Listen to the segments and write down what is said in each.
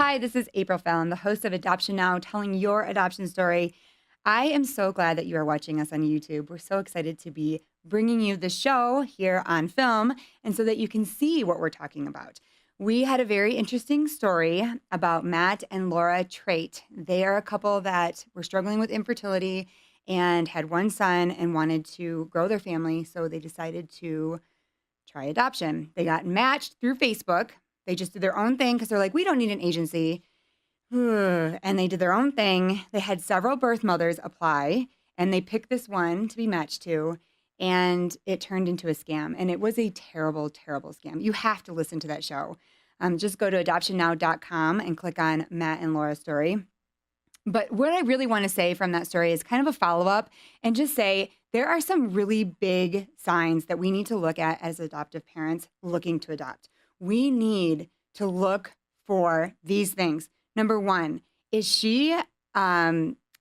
Hi, this is April Fallon, the host of Adoption Now, telling your adoption story. I am so glad that you are watching us on YouTube. We're so excited to be bringing you the show here on film and so that you can see what we're talking about. We had a very interesting story about Matt and Laura Trait. They are a couple that were struggling with infertility and had one son and wanted to grow their family, so they decided to try adoption. They got matched through Facebook. They just did their own thing because they're like, we don't need an agency. And they did their own thing. They had several birth mothers apply, and they picked this one to be matched to, and it turned into a scam. And it was a terrible, terrible scam. You have to listen to that show. Just go to adoptionnow.com and click on Matt and Laura's story. But what I really want to say from that story is kind of a follow-up and just say there are some really big signs that we need to look at as adoptive parents looking to adopt. We need to look for these things. Number one, is she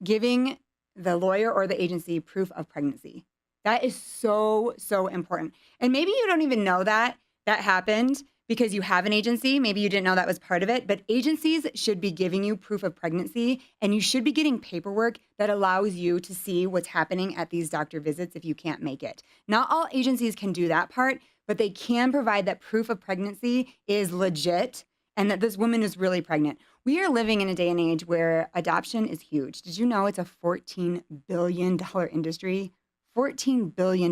giving the lawyer or the agency proof of pregnancy? That is so, so important. And maybe you don't even know that happened because you have an agency. Maybe you didn't know that was part of it, but agencies should be giving you proof of pregnancy, and you should be getting paperwork that allows you to see what's happening at these doctor visits if you can't make it. Not all agencies can do that part, but they can provide that proof of pregnancy is legit and that this woman is really pregnant. We are living in a day and age where adoption is huge. Did you know it's a $14 billion industry? $14 billion.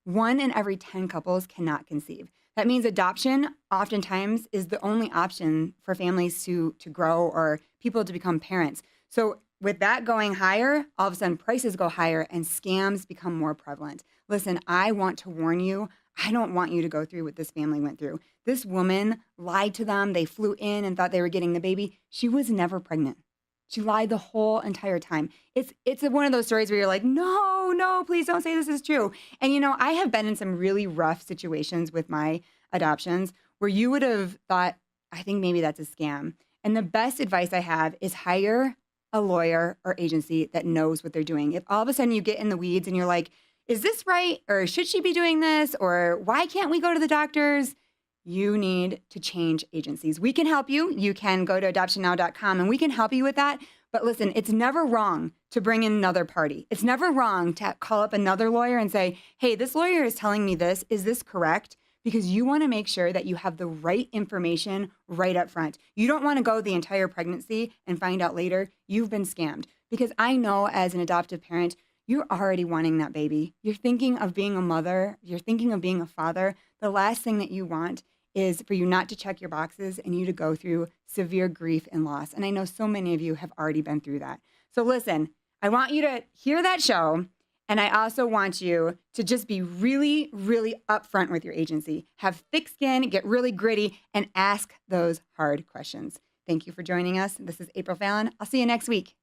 1 in every 10 couples cannot conceive. That means adoption oftentimes is the only option for families to grow or people to become parents. So with that going higher, all of a sudden prices go higher and scams become more prevalent. Listen, I want to warn you, I don't want you to go through what this family went through. This woman lied to them. They flew in and thought they were getting the baby. She was never pregnant. She lied the whole entire time. It's one of those stories where you're like, no, please don't say this is true. And you know, I have been in some really rough situations with my adoptions where you would have thought, I think maybe that's a scam. And the best advice I have is hire a lawyer or agency that knows what they're doing. If all of a sudden you get in the weeds and you're like, is this right? Or should she be doing this? Or why can't we go to the doctors? You need to change agencies. We can help you. You can go to adoptionnow.com and we can help you with that. But listen, it's never wrong to bring in another party. It's never wrong to call up another lawyer and say, hey, this lawyer is telling me this. Is this correct? Because you want to make sure that you have the right information right up front. You don't want to go the entire pregnancy and find out later you've been scammed. Because I know as an adoptive parent, you're already wanting that baby. You're thinking of being a mother. You're thinking of being a father. The last thing that you want is for you not to check your boxes and you to go through severe grief and loss. And I know so many of you have already been through that. So listen, I want you to hear that show. And I also want you to just be really, really upfront with your agency. Have thick skin, get really gritty, and ask those hard questions. Thank you for joining us. This is April Fallon. I'll see you next week.